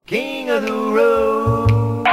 King of the Road.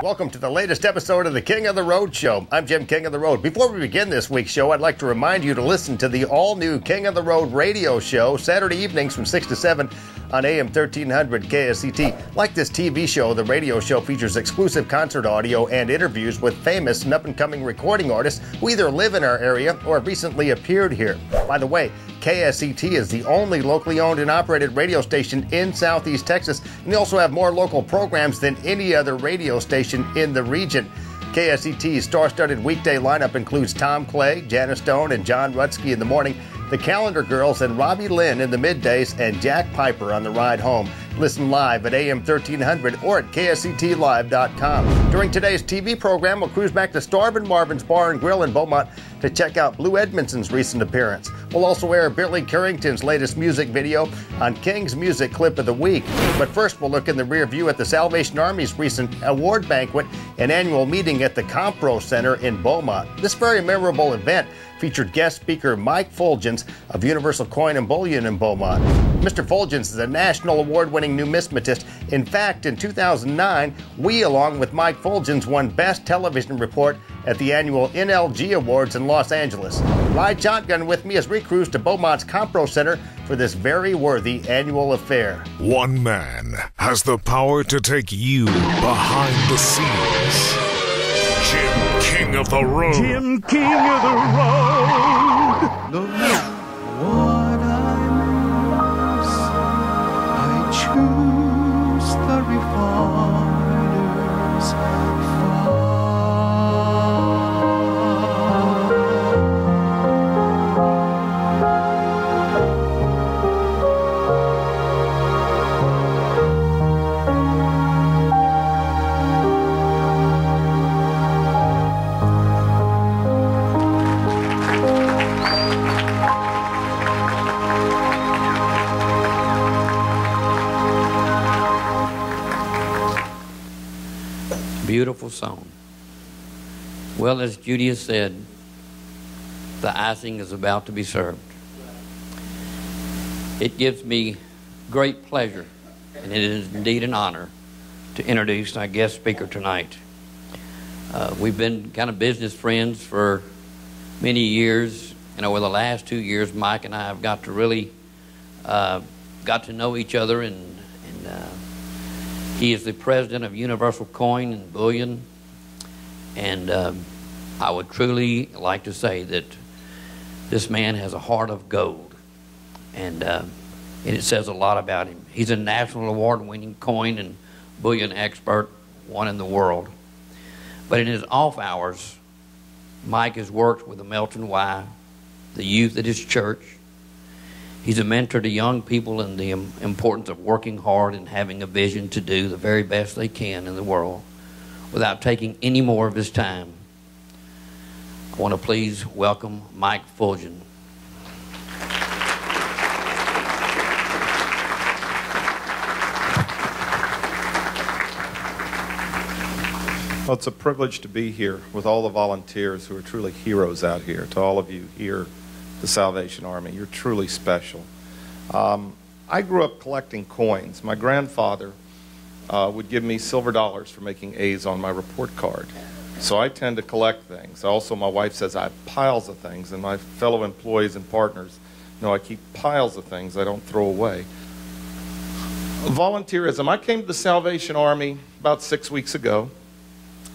Welcome to the latest episode of the King of the Road Show. I'm Jim King of the Road. Before we begin this week's show, I'd like to remind you to listen to the all-new King of the Road radio show Saturday evenings from 6 to 7 on AM 1300 KSCT. Like this TV show, the radio show features exclusive concert audio and interviews with famous and up-and-coming recording artists who either live in our area or have recently appeared here. By the way, KSCT is the only locally owned and operated radio station in Southeast Texas, and they also have more local programs than any other radio station in the region. KSCT's star-studded weekday lineup includes Tom Clay, Janice Stone, and John Rutsky in the morning, the Calendar Girls and Robbie Lynn in the middays, and Jack Piper on the ride home. Listen live at AM 1300 or at KSCTlive.com. During today's TV program, we'll cruise back to Starvin' Marvin's Bar and Grill in Beaumont to check out Blue Edmondson's recent appearance. We'll also air Billy Currington's latest music video on King's Music Clip of the Week. But first, we'll look in the rear view at the Salvation Army's recent award banquet and annual meeting at the Compro Center in Beaumont. This very memorable event featured guest speaker Mike Fuljenz of Universal Coin Bullion in Beaumont. Mr. Fuljenz is a national award-winning numismatist. In fact, in 2009, we, along with Mike Fuljenz, won Best Television Report at the annual NLG Awards in Los Angeles. Ride shotgun with me as we cruise to Beaumont's Compro Center for this very worthy annual affair. One man has the power to take you behind the scenes. Jim King of the Road. Jim King of the Road. No matter what I lose, I choose the refiner's fire. Beautiful song. Well, as Judy has said, the icing is about to be served. It gives me great pleasure, and it is indeed an honor, to introduce our guest speaker tonight. We've been kind of business friends for many years, and over the last 2 years, Mike and I have got to really got to know each other, and he is the president of Universal Coin and Bullion, and I would truly like to say that this man has a heart of gold, and it says a lot about him. He's a national award-winning coin and bullion expert, one in the world. But in his off hours, Mike has worked with the Melton Y, the youth at his church. He's a mentor to young people in the importance of working hard and having a vision to do the very best they can in the world without taking any more of his time. I want to please welcome Mike Fuljenz. Well, it's a privilege to be here with all the volunteers who are truly heroes out here. To all of you here, the Salvation Army, you're truly special. I grew up collecting coins. My grandfather would give me silver dollars for making A's on my report card. So I tend to collect things. Also, my wife says I have piles of things, and my fellow employees and partners know I keep piles of things I don't throw away. Volunteerism. I came to the Salvation Army about 6 weeks ago,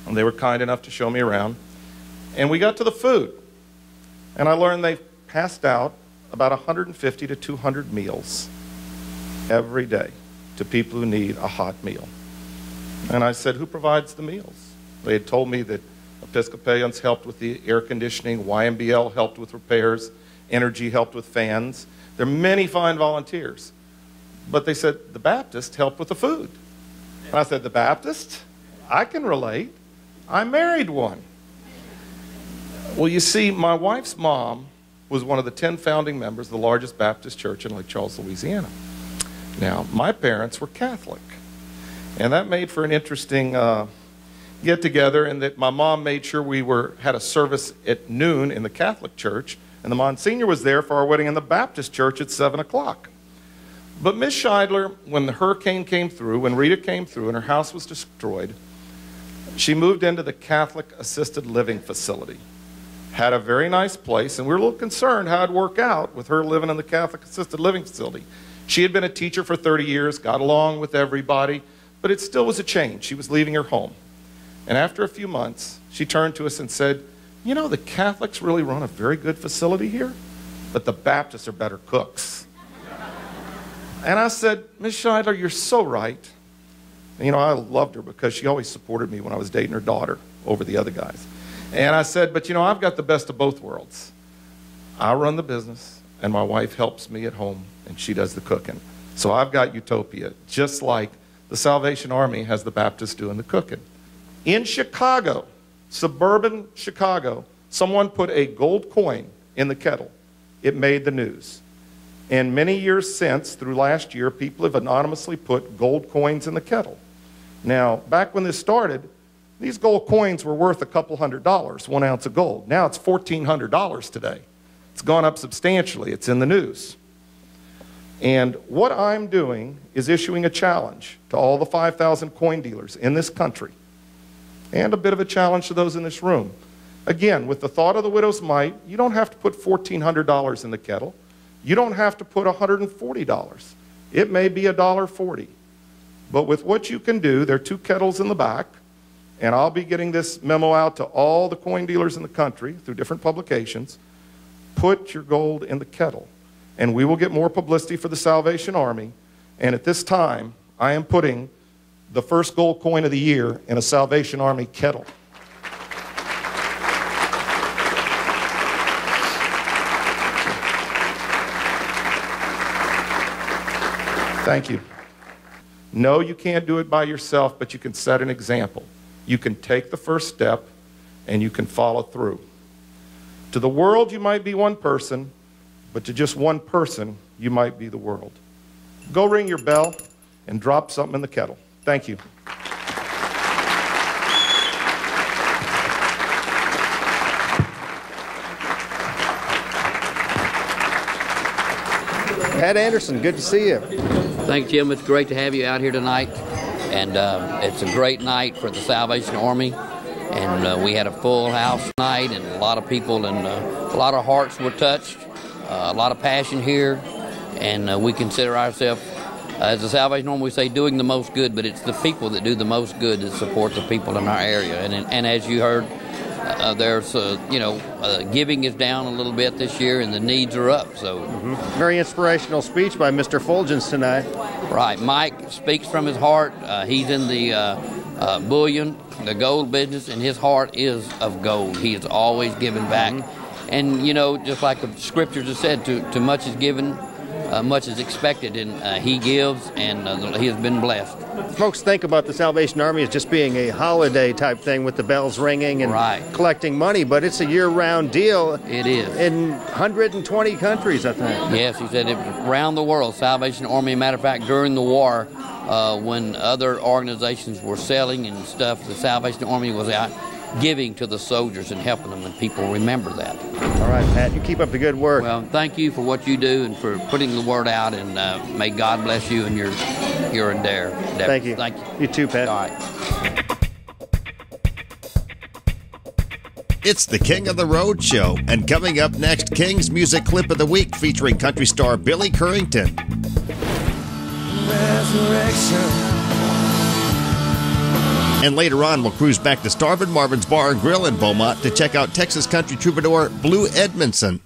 and they were kind enough to show me around. And we got to the food, and I learned they passed out about 150 to 200 meals every day to people who need a hot meal. And I said, who provides the meals? They had told me that Episcopalians helped with the air conditioning, YMBL helped with repairs, Energy helped with fans. There are many fine volunteers. But they said, the Baptists helped with the food. And I said, the Baptist? I can relate. I married one. Well, you see, my wife's mom was one of the 10 founding members of the largest Baptist church in Lake Charles, Louisiana. Now, my parents were Catholic, and that made for an interesting get-together, in that my mom made sure we had a service at noon in the Catholic church, and the Monsignor was there for our wedding in the Baptist church at 7 o'clock. But Miss Scheidler, when the hurricane came through, when Rita came through and her house was destroyed, she moved into the Catholic assisted living facility. Had a very nice place, and we were a little concerned how it'd work out with her living in the Catholic assisted living facility. She had been a teacher for 30 years, got along with everybody, but it still was a change. She was leaving her home. And after a few months, she turned to us and said, you know, the Catholics really run a very good facility here, but the Baptists are better cooks. And I said, Miss Scheidler, you're so right. And, you know, I loved her because she always supported me when I was dating her daughter over the other guys. And I said, but, you know, I've got the best of both worlds. I run the business, and my wife helps me at home, and she does the cooking. So I've got utopia, just like the Salvation Army has the Baptists doing the cooking. In Chicago, suburban Chicago, someone put a gold coin in the kettle. It made the news. And many years since, through last year, people have anonymously put gold coins in the kettle. Now, back when this started, these gold coins were worth a couple $100, 1 ounce of gold. Now it's $1,400 today. It's gone up substantially. It's in the news. And what I'm doing is issuing a challenge to all the 5,000 coin dealers in this country, and a bit of a challenge to those in this room. Again, with the thought of the widow's mite, you don't have to put $1,400 in the kettle. You don't have to put $140. It may be $1.40. But with what you can do, there are 2 kettles in the back, and I'll be getting this memo out to all the coin dealers in the country through different publications. Put your gold in the kettle, and we will get more publicity for the Salvation Army. And at this time, I am putting the first gold coin of the year in a Salvation Army kettle. Thank you. No, you can't do it by yourself, but you can set an example. You can take the first step, and you can follow through. To the world, you might be one person, but to just one person, you might be the world. Go ring your bell and drop something in the kettle. Thank you. Pat Anderson, good to see you. Thanks, Jim. It's great to have you out here tonight. And it's a great night for the Salvation Army. And we had a full house tonight, and a lot of people, and a lot of hearts were touched, a lot of passion here. And we consider ourselves, as the Salvation Army, we say doing the most good, but it's the people that do the most good that support the people in our area. And as you heard, there's, giving is down a little bit this year, and the needs are up. So, Very inspirational speech by Mr. Fuljenz tonight. Right. Mike speaks from his heart. He's in the bullion, the gold business, and his heart is of gold. He is always giving back. And, just like the scriptures have said, to much is given, much is expected, and he gives, and he has been blessed. Folks think about the Salvation Army as just being a holiday type thing with the bells ringing and collecting money, but it's a year-round deal. It is. In 120 countries, I think. Yes, he said it was around the world. Salvation Army, matter of fact, during the war, when other organizations were selling and stuff, the Salvation Army was out giving to the soldiers and helping them, and people remember that. All right, Pat, you keep up the good work. Well, thank you for what you do and for putting the word out, and may God bless you and your endeavor. Thank you. Thank you. You too, Pat. All right. It's the King of the Road Show, and coming up next, King's Music Clip of the Week featuring country star Billy Currington. Resurrection. And later on, we'll cruise back to Starvin' Marvin's Bar and Grill in Beaumont to check out Texas country troubadour Blue Edmondson.